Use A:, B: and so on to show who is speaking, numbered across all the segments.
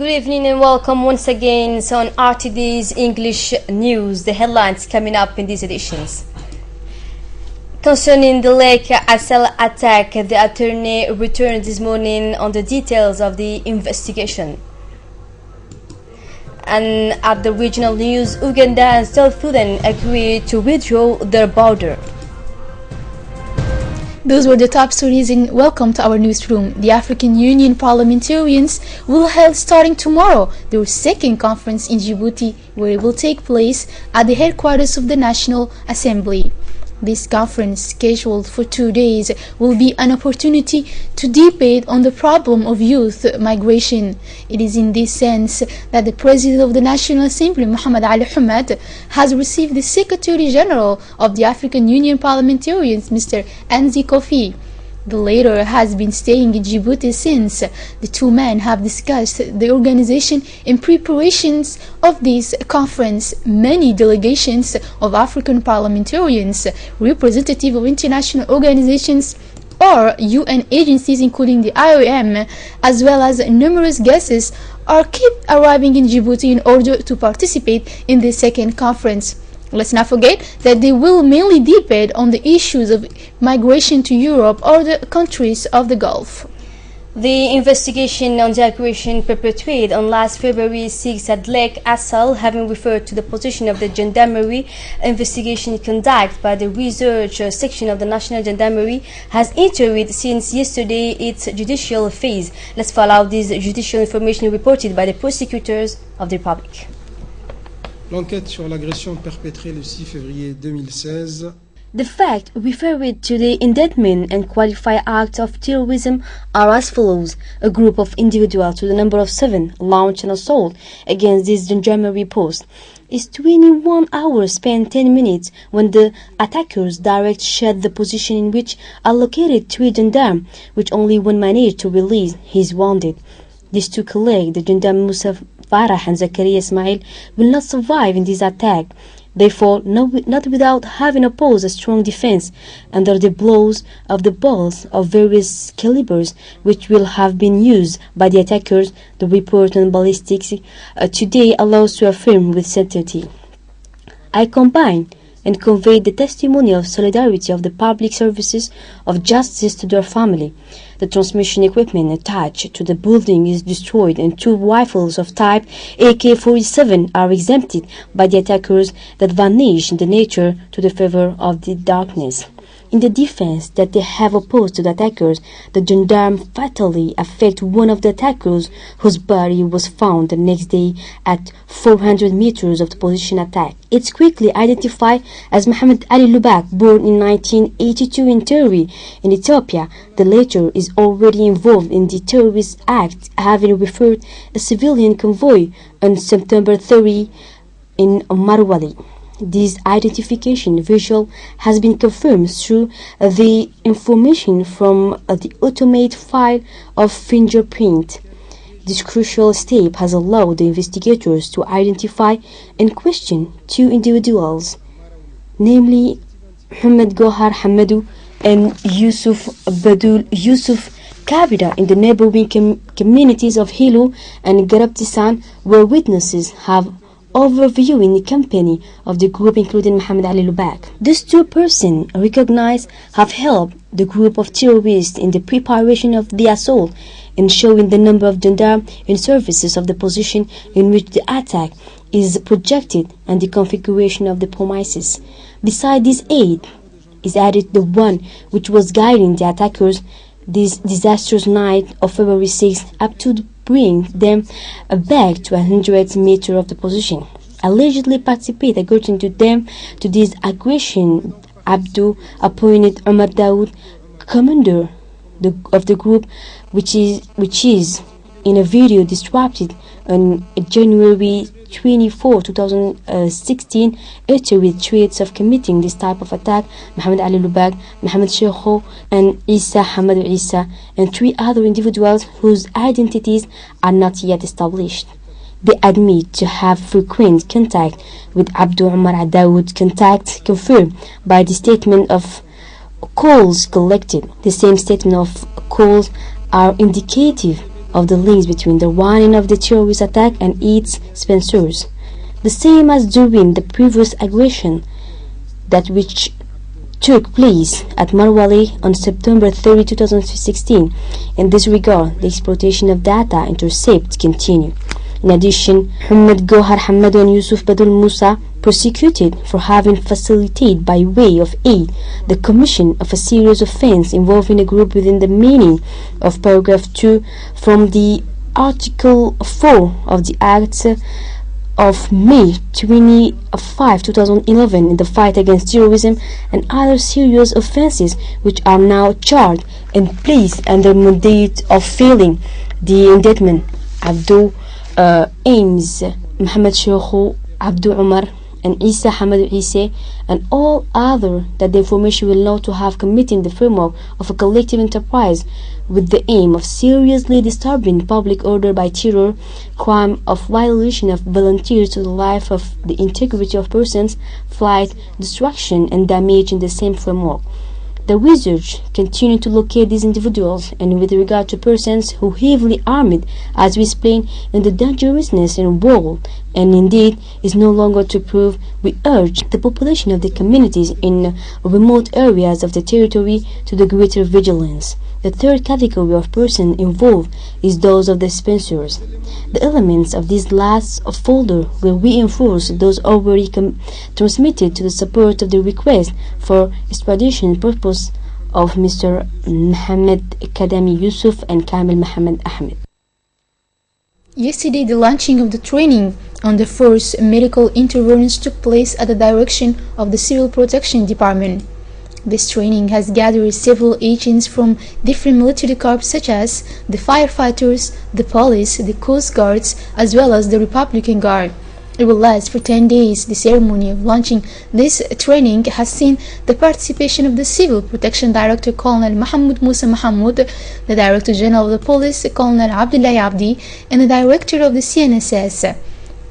A: evening and welcome once again on RTD's English News. The headlines coming up in these editions. Concerning the Lake Assal attack, the attorney returned this morning on the details of the investigation. And at the regional news, Uganda and South Sudan agreed to withdraw their border.
B: Those were the top stories in Welcome to our newsroom. The African Union parliamentarians will hold starting tomorrow their second conference in Djibouti, where it will take place at the headquarters of the National Assembly. This conference, scheduled for 2 days, will be an opportunity to debate on the problem of youth migration. It is in this sense that the President of the National Assembly, Mohamed Ali Hamad, has received the Secretary General of the African Union Parliamentarians, Mr. Anzi Kofi. The latter has been staying in Djibouti since. The two men have discussed the organization and preparations of this conference. Many delegations of African parliamentarians, representatives of international organizations or UN agencies including the IOM, as well as numerous guests, are keep arriving in Djibouti in order to participate in the second conference. Let's not forget that they will mainly debate on the issues of migration to Europe or the countries of the Gulf.
A: The investigation on the aggression perpetrated on last February 6 at Lake Assal, having referred to the position of the gendarmerie, investigation conducted by the research section of the National Gendarmerie has entered since yesterday its judicial phase. Let's follow this judicial information reported by the prosecutors of the Republic.
C: L'enquête sur l'agression perpétrée le 6 février 2016.
A: The facts referred to the indictment and qualified acts of terrorism are as follows. A group of individuals to the number of 7 launched an assault against this gendarmerie post. It's 21 hours spent 10 minutes when the attackers direct shot the position in which are located 3 gendarmes, which only one managed to release his wounded. These 2 colleagues, the gendarme Moussa Farah and Zakaria Ismail, will not survive in this attack. Therefore, not without having opposed a strong defense under the blows of the balls of various calibers which will have been used by the attackers. The report on ballistics today allows to affirm with certainty. I combine and convey the testimony of solidarity of the public services of justice to their family. The transmission equipment attached to the building is destroyed and 2 rifles of type AK-47 are exempted by the attackers that vanish in the nature to the favor of the darkness. In the defense that they have opposed to the attackers, the gendarme fatally affected one of the attackers whose body was found the next day at 400 meters of the position attacked. It's quickly identified as Mohamed Ali Lubak, born in 1982 in Terry, in Ethiopia. The latter is already involved in the terrorist act, having referred a civilian convoy on September 30 in Marwali. This identification visual has been confirmed through the information from the automated file of fingerprint. This crucial step has allowed the investigators to identify and question 2 individuals, namely Muhammad Gohar Hamadou and Yusuf Badul Yusuf Kabida, in the neighboring communities of Hilo and Garabtisan, where witnesses have overviewing the company of the group including Mohamed Ali Lubak. These 2 persons recognized have helped the group of terrorists in the preparation of the assault and showing the number of gendarmes and services of the position in which the attack is projected and the configuration of the premises. Beside this aid is added the one which was guiding the attackers this disastrous night of February 6 up to bring them back to 100 meters of the position. Allegedly participate according to them to this aggression. Abdu appointed Omar Daoud commander of the group, which is in a video distributed on January 24, 2016, uttered threats of committing this type of attack. Mohamed Ali Lubak, Mohamed Sheikho, and Isa Hamadou Isa, and 3 other individuals whose identities are not yet established. They admit to have frequent contact with Abdu Omar Daoud, contact confirmed by the statement of calls collected. The same statement of calls are indicative of the links between the running of the terrorist attack and its sponsors, the same as during the previous aggression that which took place at Marwali on September 30, 2016. In this regard, the exploitation of data intercepts continue. In addition, Mohamed Gohar Hamad and Yusuf Badul Musa prosecuted for having facilitated by way of aid the commission of a serious offense involving a group within the meaning of paragraph 2 from the Article 4 of the Act of May 25, 2011 in the fight against terrorism and other serious offenses which are now charged and placed under mandate of filing the indictment. Abdul Ames, Mohamed Sheikhu, Abdul Umar and Isa Hamad Isa and all other that the information will know to have committed the framework of a collective enterprise with the aim of seriously disturbing public order by terror, crime of violation of volunteers to the life of the integrity of persons, flight, destruction and damage in the same framework. The research continued to locate these individuals, and with regard to persons who heavily armed, as we explained in the dangerousness involved, and indeed is no longer to prove, we urge the population of the communities in remote areas of the territory to the greater vigilance. The third category of persons involved is those of the sponsors. The elements of this last folder will reinforce those already transmitted to the support of the request for extradition purpose of Mr. Mohamed Kadami Yusuf and Kamil Mohamed Ahmed.
B: Yesterday, the launching of the training on the first medical interventions took place at the direction of the Civil Protection Department. This training has gathered several agents from different military corps such as the firefighters, the police, the coast guards, as well as the Republican Guard. It will last for 10 days. The ceremony of launching this training has seen the participation of the Civil Protection Director Colonel Mahmoud Musa Mahmoud, the Director General of the Police Colonel Abdullah Abdi, and the Director of the CNSS.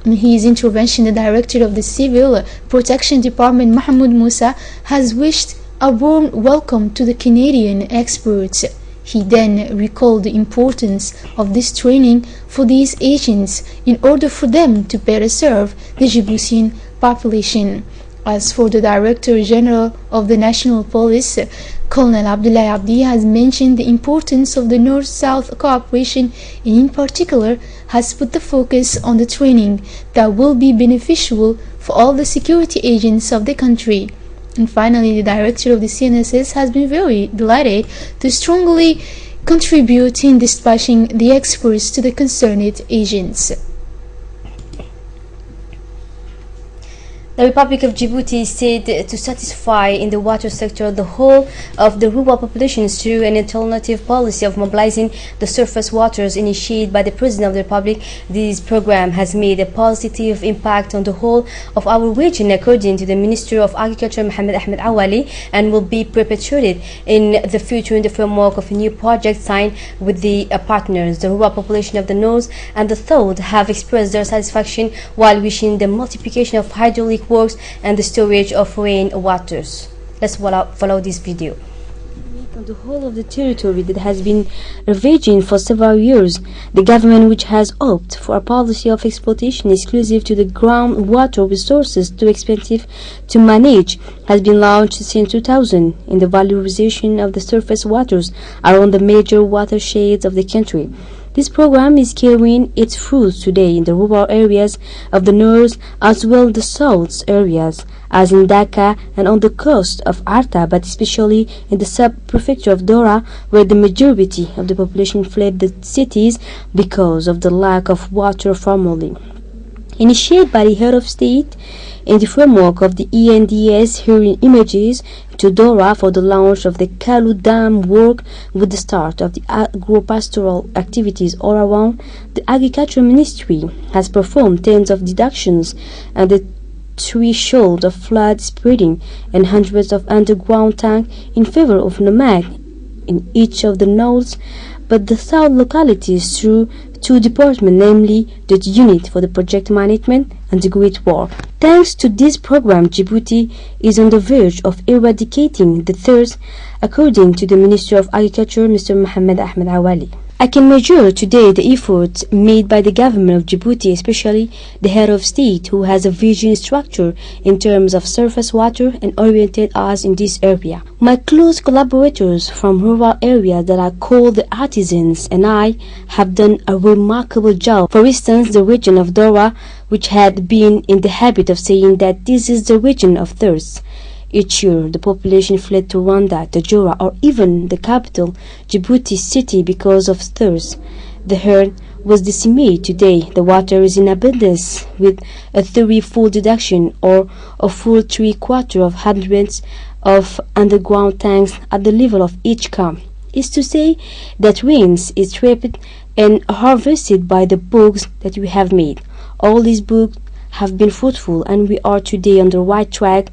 B: In his intervention, the Director of the Civil Protection Department Mahmoud Musa has wished a warm welcome to the Canadian experts. He then recalled the importance of this training for these agents in order for them to better serve the Djiboutian population. As for the Director General of the National Police, Colonel Abdullah Abdi has mentioned the importance of the North-South cooperation and in particular has put the focus on the training that will be beneficial for all the security agents of the country. And finally, the Director of the CNSS has been very delighted to strongly contribute in dispatching the experts to the concerned agents.
A: The Republic of Djibouti is said to satisfy in the water sector the whole of the rural populations through an alternative policy of mobilizing the surface waters initiated by the President of the Republic. This program has made a positive impact on the whole of our region, according to the Minister of Agriculture Mohamed Ahmed Awali, and will be perpetuated in the future in the framework of a new project signed with the partners. The rural population of the North and the South have expressed their satisfaction while wishing the multiplication of hydraulic works and the storage of rain waters. Let's follow this video. On the whole of the territory that has been ravaging for several years, the government, which has opted for a policy of exploitation exclusive to the groundwater resources too expensive to manage, has been launched since 2000 in the valorization of the surface waters around the major watersheds of the country. This program is carrying its fruits today in the rural areas of the north as well as the south areas, as in Dhaka and on the coast of Arta, but especially in the sub-prefecture of Dora, where the majority of the population fled the cities because of the lack of water formerly. Initiated by the head of state in the framework of the ENDS hearing images to Dora for the launch of the Kalu Dam work with the start of the agro-pastoral activities all around, the Agriculture Ministry has performed tens of deductions and the threshold of flood spreading and hundreds of underground tanks in favor of NOMAD in each of the nodes, but the south localities through two departments, namely the Unit for the Project Management and the Great War. Thanks to this program, Djibouti is on the verge of eradicating the thirst, according to the Minister of Agriculture, Mr. Mohamed Ahmed Awali. I can measure today the efforts made by the government of Djibouti, especially the head of state, who has a vision structure in terms of surface water and oriented us in this area. My close collaborators from rural areas that are called the artisans and I have done a remarkable job. For instance, the region of Dora, which had been in the habit of saying that this is the region of thirst. Each year, the population fled to Rwanda, Tajora, or even the capital, Djibouti city, because of thirst. The herd was decimated. Today, the water is in abundance, with a threefold deduction, or a full 3/4 of hundreds of underground tanks at the level of each camp. Is to say that rains is trapped and harvested by the books that we have made. All these books have been fruitful, and we are today on the right track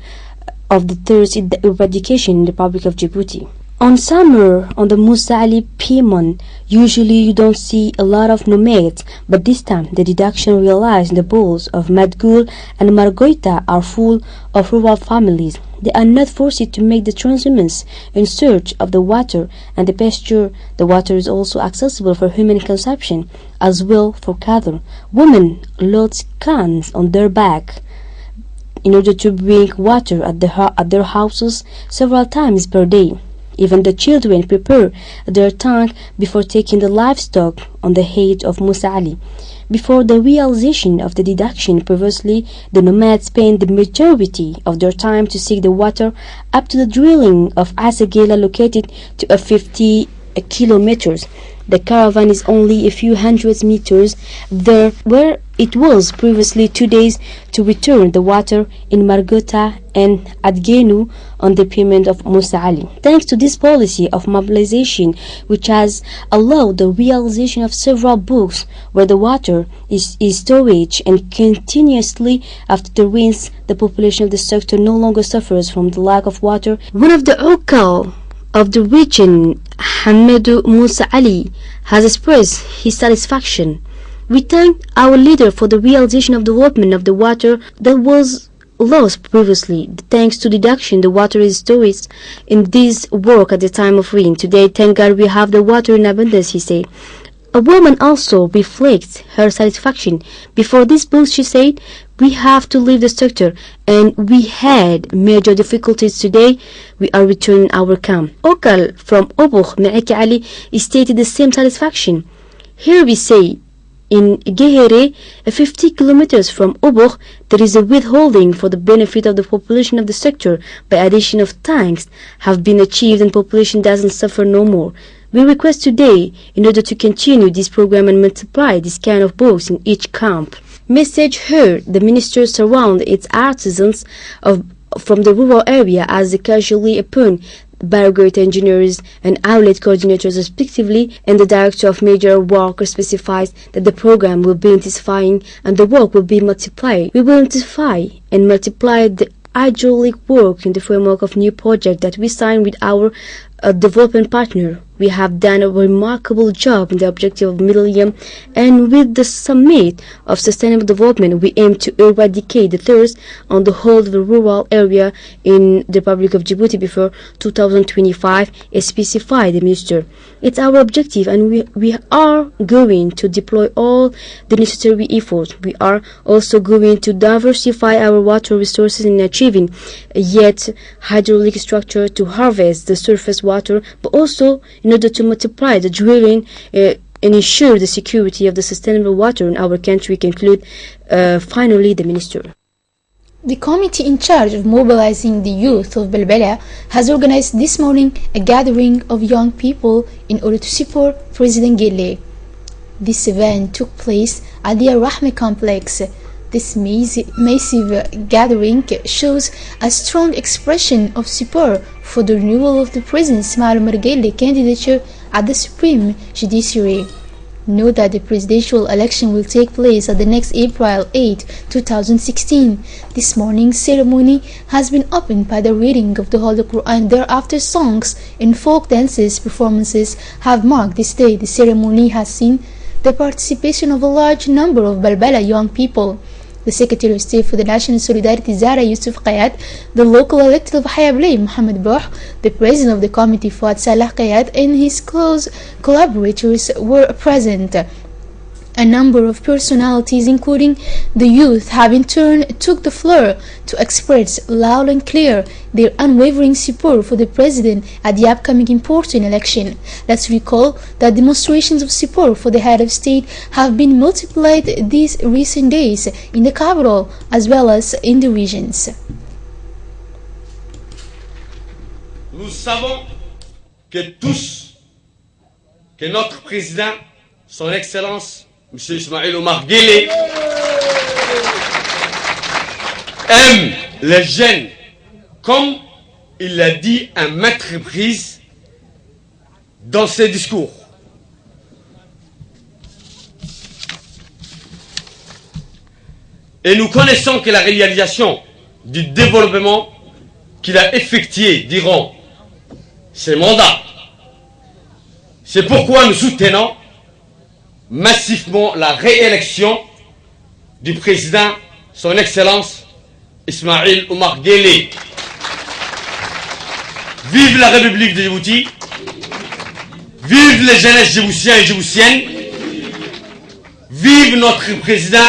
A: of the thirst eradication in the Republic of Djibouti. On summer, on the Musa Ali Piedmont, usually you don't see a lot of nomads, but this time the deduction realized the bowls of Madgul and Margoita are full of rural families. They are not forced to make the transhumance in search of the water and the pasture. The water is also accessible for human consumption, as well for cattle. Women load cans on their back in order to bring water at their houses several times per day. Even the children prepare their tank before taking the livestock on the head of Musa Ali. Before the realization of the deduction, previously the nomads spent the majority of their time to seek the water up to the dwelling of Asagela, located to 50 kilometers. The caravan is only a few hundred meters there, where it was previously 2 days to return the water in Margota and Adgenu on the payment of Musa Ali. Thanks to this policy of mobilization, which has allowed the realization of several books where the water is storage, and continuously after the rains, the population of the sector no longer suffers from the lack of water. One of the Okal of the region, Hamedou Musa Ali, has expressed his satisfaction. We thank our leader for the realization of development of the water that was lost previously. Thanks to deduction, the water is stored in this work at the time of rain. Today, thank God we have the water in abundance, he said. A woman also reflects her satisfaction. Before this book, she said, we have to leave the sector and we had major difficulties. Today we are returning our camp. Okal from Obuch, Me'eki Ali, stated the same satisfaction. Here we say, in Gehere, 50 kilometers from Obuch, there is a withholding for the benefit of the population of the sector by addition of tanks have been achieved and population doesn't suffer no more. We request today, in order to continue this program and multiply this kind of books in each camp. Message heard, the minister surround its artisans from the rural area as they casually upon barricade engineers and outlet coordinators respectively, and the director of major work specifies that the program will be intensifying and the work will be multiplied. We will intensify and multiply the hydraulic work in the framework of new project that we signed with our development partner. We have done a remarkable job in the objective of millennium, and with the summit of sustainable development, we aim to eradicate the thirst on the whole of the rural area in the Republic of Djibouti before 2025, as specified the minister. It's our objective, and we are going to deploy all the necessary efforts. We are also going to diversify our water resources in achieving a yet hydraulic structure to harvest the surface water, but also in order to multiply the drilling and ensure the security of the sustainable water in our country, conclude finally the minister.
B: The committee in charge of mobilizing the youth of Belbela has organized this morning a gathering of young people in order to support President Gille. This event took place at the Al-Rahmi complex. This massive gathering shows a strong expression of support for the renewal of the President Ismail Omar Guelleh candidature at the Supreme Judiciary. Note that the presidential election will take place at the next April 8, 2016. This morning's ceremony has been opened by the reading of the Holy Quran. Thereafter, songs and folk dances performances have marked this day. The ceremony has seen the participation of a large number of Balbala young people. the Secretary of State for the National Solidarity Zahra Yusuf Qayat, the local elected of Hayablay Mohamed Bouh, the President of the Committee Fuad Salah Qayat, and his close collaborators were present. A number of personalities, including the youth, have in turn took the floor to express loud and clear their unwavering support for the president at the upcoming important election. Let's recall that demonstrations of support for the head of state have been multiplied these recent days in the capital as well as in the regions.
D: Nous savons que notre président, son Excellence, M. Ismaïl Omar Guelleh, aime les jeunes, comme il l'a dit à maintes reprises dans ses discours. Et nous connaissons que la réalisation du développement qu'il a effectué durant ses mandats, c'est pourquoi nous soutenons massivement la réélection du président, son Excellence Ismaïl Omar Guelleh. Vive la République de Djibouti, vive les jeunesses djiboutiens et djiboutiennes, vive notre président,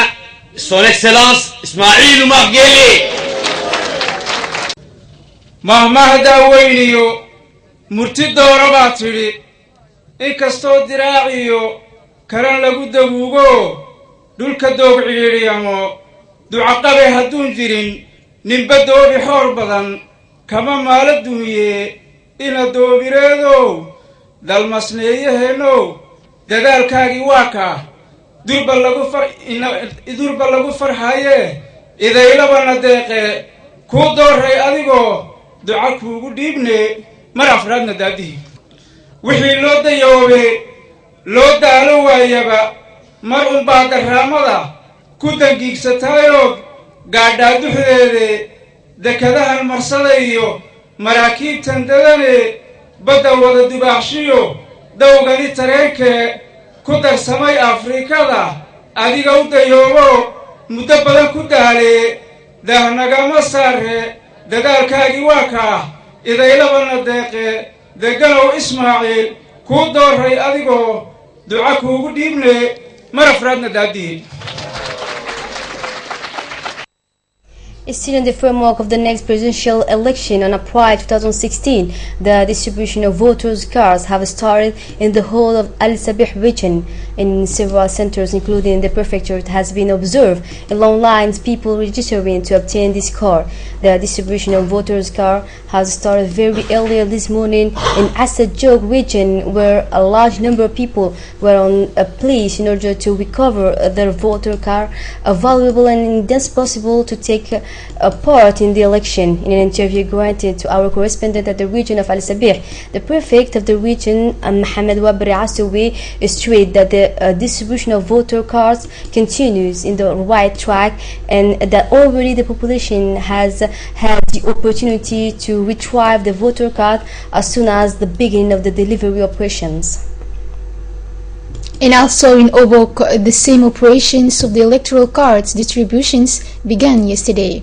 D: son Excellence Ismaïl Omar Guelleh.
E: mahmahda weyniyo murti dooro baa tidhi inkastoo diraaciyo karan lagu dabuugo dhulka doog ciidhiyamo ducaqabe hadduun jirin ninba doobi xoor badan kama maala dumiye ina doobireedow dalmasneeyaheennow dadaalkaagii waa kaa durba lagu farxaye idaylabana deeqe kuu doorray adigoo duca kuugu dhiibne mar afraadna daadihii wixii loo dayoobe loo daalo waayaba mar unbaa darraamada ku dangiigsataayoo gaadhaa duxdeede dekadahan marsada iyo maraakiibtan dadane badda wada dubaaxshiyo dawgani tareenkee ku darsamay afrikada adiga u dayoobo muddo badan ku daale daahnagama saare dadaalkaagii waa kaa idaylabana deeqe deganow Ismaaciil kuu doorray adigoo duca kuugu dhiibne mar afraadna daadihii.
A: Still in the framework of the next presidential election on April 2016, the distribution of voters' cards have started in the whole of Al Sabih region. In several centers, including the prefecture, it has been observed in long lines, people registering to obtain this card. The distribution of voters' cards has started very early this morning in Asad Jog region, where a large number of people were on a place in order to recover their voter card, valuable and indispensable to take a part in the election. In an interview granted to our correspondent at the region of Al Sabih, the prefect of the region, Mohamed Wabri Asoui, stressed that the distribution of voter cards continues in the right track and that already the population has had the opportunity to retrieve the voter card as soon as the beginning of the delivery operations.
B: And also in Obok, the same operations of the electoral cards distributions began yesterday.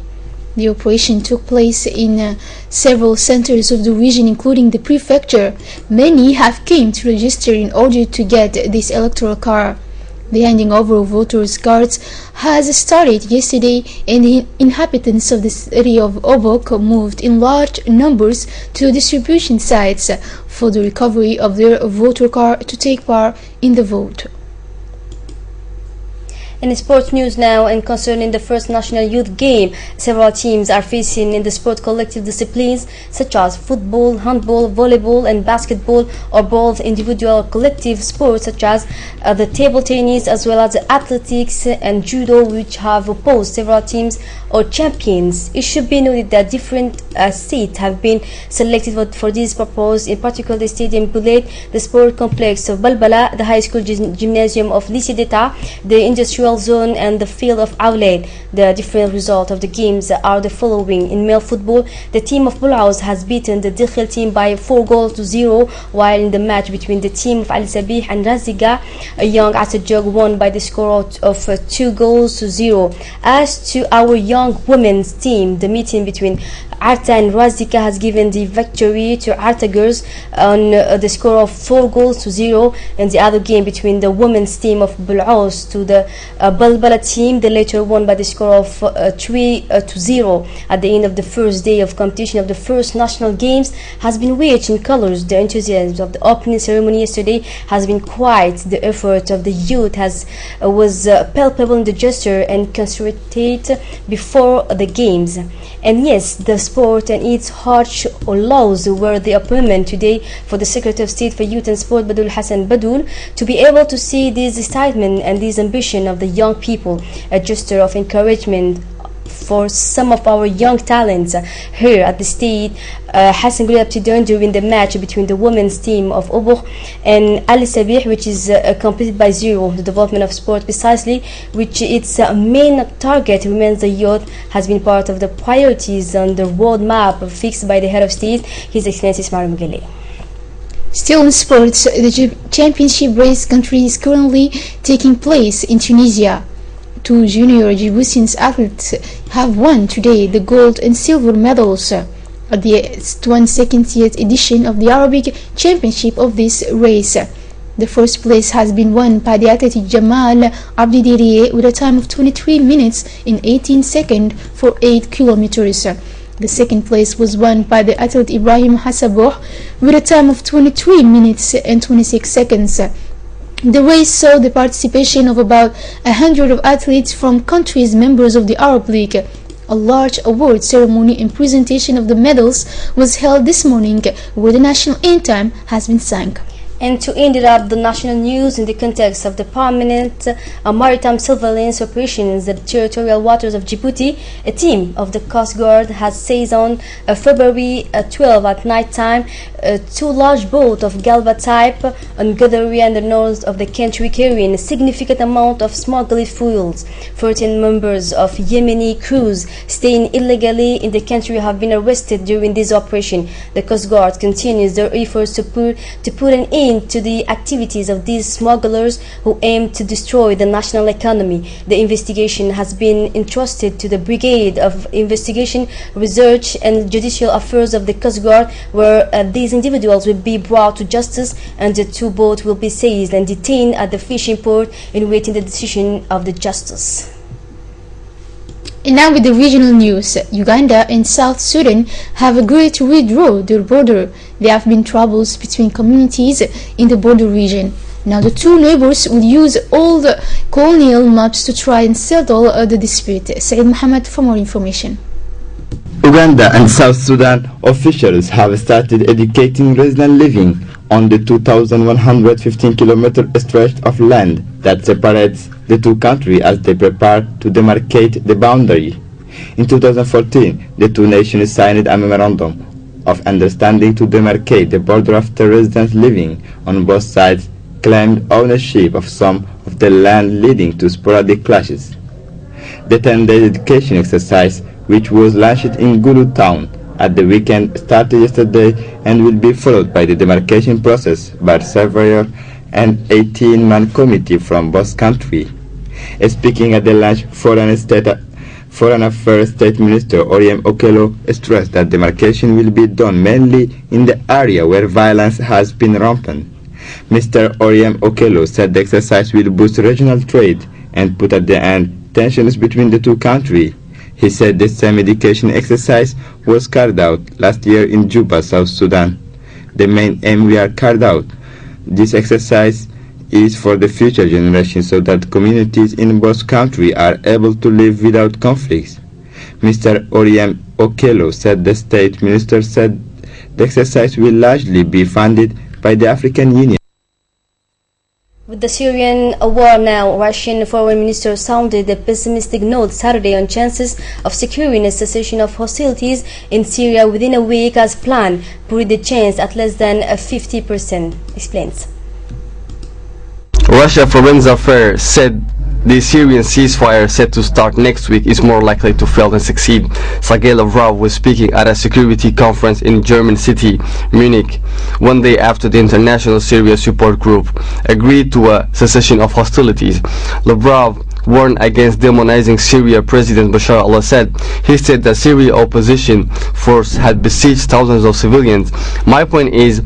B: The operation took place in several centers of the region, including the prefecture. Many have came to register in order to get this electoral card. The handing over of voters' cards has started yesterday, and the inhabitants of the city of Obok moved in large numbers to distribution sites for the recovery of their voter card to take part in the vote.
A: In sports news now, and concerning the first national youth game, several teams are facing in the sport collective disciplines such as football, handball, volleyball and basketball, or both individual or collective sports such as the table tennis, as well as the athletics and judo, which have opposed several teams or champions. It should be noted that different states have been selected for this purpose, in particular the Stadium Bulet, the sport complex of Balbala, the high school gymnasium of Lycée d'État, the industrial neutral zone and the field of Awlad. The different results of the games are the following. In male football, the team of Bul'aus has beaten the Dikhil team by 4-0, while in the match between the team of Al Sabih and Raziga, a young Asajog won by the score of 2-0. As to our young women's team, the meeting between Arta and Razika has given the victory to Arta girls on the score of 4-0. In the other game between the women's team of Bul'aus to the Balbala team, the latter won by the score of 3-0. At the end of the first day of competition of the first national games has been rich in colors. The enthusiasm of the opening ceremony yesterday has been quite. The effort of the youth was palpable in the gesture and concentrated before the games. And yes, the sport and its harsh laws were the appointment today for the Secretary of State for Youth and Sport, Badul Hassan Badul, to be able to see this excitement and this ambition of the young people, a gesture of encouragement for some of our young talents here at the state. Hassan grew up to done during the match between the women's team of Ubukh and Al Sabih, which is completed by zero. The development of sport precisely, which its main target remains the youth, has been part of the priorities on the roadmap fixed by the head of state, His Excellency Ismail Mughali.
B: Still in sports, the championship race country is currently taking place in Tunisia. Two junior Djiboutian athletes have won today the gold and silver medals at the 22nd edition of the Arabic Championship of this race. The first place has been won by the athlete Jamal Abdidirie with a time of 23 minutes and 18 seconds for 8 kilometers. The second place was won by the athlete Ibrahim Hassabouh with a time of 23 minutes and 26 seconds. The race saw the participation of about 100 of athletes from countries members of the Arab League. A large award ceremony and presentation of the medals was held this morning, where the national anthem has been sung.
A: And to end it up, the national news in the context of the permanent maritime surveillance operations in the territorial waters of Djibouti, a team of the Coast Guard has seized on February 12 at night time two large boats of Galba type on Gadaria in the north of the country, carrying a significant amount of smuggled fuels. 14 members of Yemeni crews staying illegally in the country have been arrested during this operation. The Coast Guard continues their efforts to put an end to the activities of these smugglers who aim to destroy the national economy. The investigation has been entrusted to the Brigade of Investigation, Research and Judicial Affairs of the Coast Guard, where these individuals will be brought to justice, and the two boats will be seized and detained at the fishing port in waiting the decision of the justice.
B: And now with the regional news, Uganda and South Sudan have agreed to withdraw their border. There have been troubles between communities in the border region. Now the two neighbors will use all the colonial maps to try and settle the dispute. Saeed Mohammed for more information.
F: Uganda and South Sudan officials have started educating residents living on the 2,115-kilometer stretch of land that separates the two countries as they prepare to demarcate the boundary. In 2014, the two nations signed a memorandum of understanding to demarcate the border after residents living on both sides claimed ownership of some of the land, leading to sporadic clashes. The 10-day education exercise, which was launched in Gulu town at the weekend, started yesterday and will be followed by the demarcation process by several and 18-man committee from both countries. Speaking at the launch, Foreign Affairs State Minister Oriem Okello stressed that demarcation will be done mainly in the area where violence has been rampant. Mr. Oriem Okello said the exercise will boost regional trade and put at the end tensions between the two countries. He said the same education exercise was carried out last year in Juba, South Sudan. The main aim we are carried out this exercise is for the future generations so that communities in both countries are able to live without conflicts. Mr. Oriem Okello said the state minister said the exercise will largely be funded by the African Union.
A: With the Syrian war now, Russian Foreign Minister sounded a pessimistic note Saturday on chances of securing a cessation of hostilities in Syria within a week as planned, putting the chance at less than 50%. Explains.
G: Russia Foreign Affairs said the Syrian ceasefire set to start next week is more likely to fail than succeed. Sergei Lavrov was speaking at a security conference in German city, Munich, one day after the International Syria Support Group agreed to a cessation of hostilities. Lavrov warned against demonizing Syria President Bashar al-Assad. He said that Syria opposition force had besieged thousands of civilians. My point is,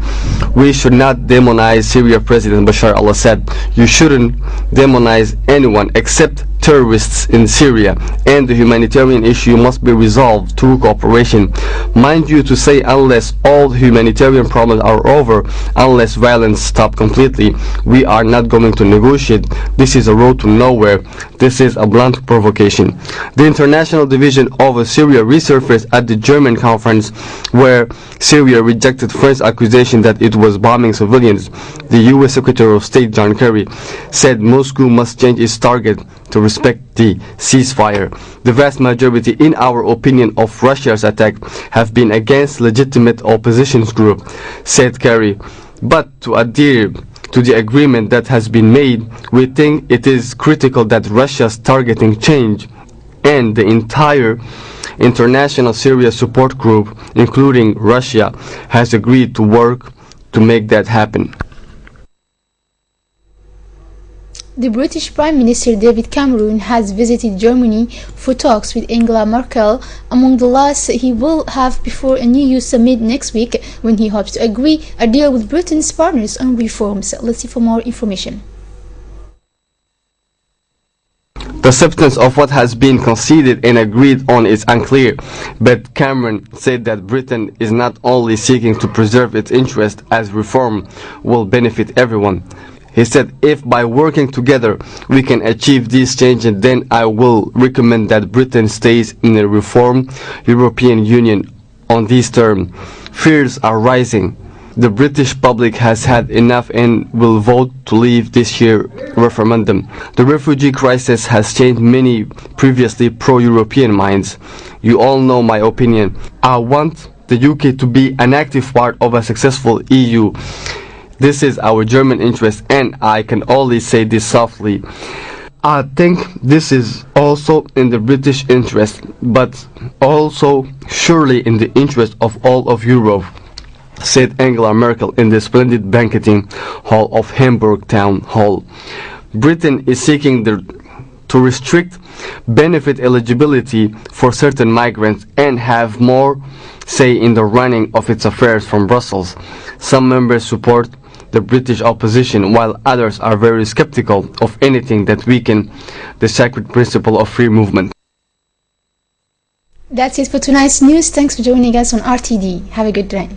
G: we should not demonize Syria President Bashar al-Assad. You shouldn't demonize anyone except terrorists in Syria, and the humanitarian issue must be resolved through cooperation. Mind you, to say unless all humanitarian problems are over, unless violence stops completely, we are not going to negotiate. This is a road to nowhere. This is a blunt provocation. The International Division over Syria resurfaced at the German conference, where Syria rejected French accusation that it was bombing civilians. The US Secretary of State John Kerry said Moscow must change its target to respect the ceasefire. The vast majority, in our opinion, of Russia's attack have been against legitimate opposition group, said Kerry. But to adhere to the agreement that has been made, we think it is critical that Russia's targeting change, and the entire International Syria Support Group, including Russia, has agreed to work to make that happen.
B: The British Prime Minister David Cameron has visited Germany for talks with Angela Merkel, among the last he will have before an EU summit next week, when he hopes to agree a deal with Britain's partners on reforms. Let's see for more information.
G: The substance of what has been conceded and agreed on is unclear, but Cameron said that Britain is not only seeking to preserve its interest, as reform will benefit everyone. He said, if by working together we can achieve these changes, then I will recommend that Britain stays in the reformed European Union on these terms. Fears are rising. The British public has had enough and will vote to leave this year's referendum. The refugee crisis has changed many previously pro-European minds. You all know my opinion. I want the UK to be an active part of a successful EU. This is our German interest, and I can only say this softly. I think this is also in the British interest, but also surely in the interest of all of Europe, said Angela Merkel in the splendid banqueting hall of Hamburg Town Hall. Britain is seeking to restrict benefit eligibility for certain migrants and have more say in the running of its affairs from Brussels. Some members support the British opposition, while others are very skeptical of anything that weaken the sacred principle of free movement.
B: That's it for tonight's news. Thanks for joining us on RTD. Have a good day.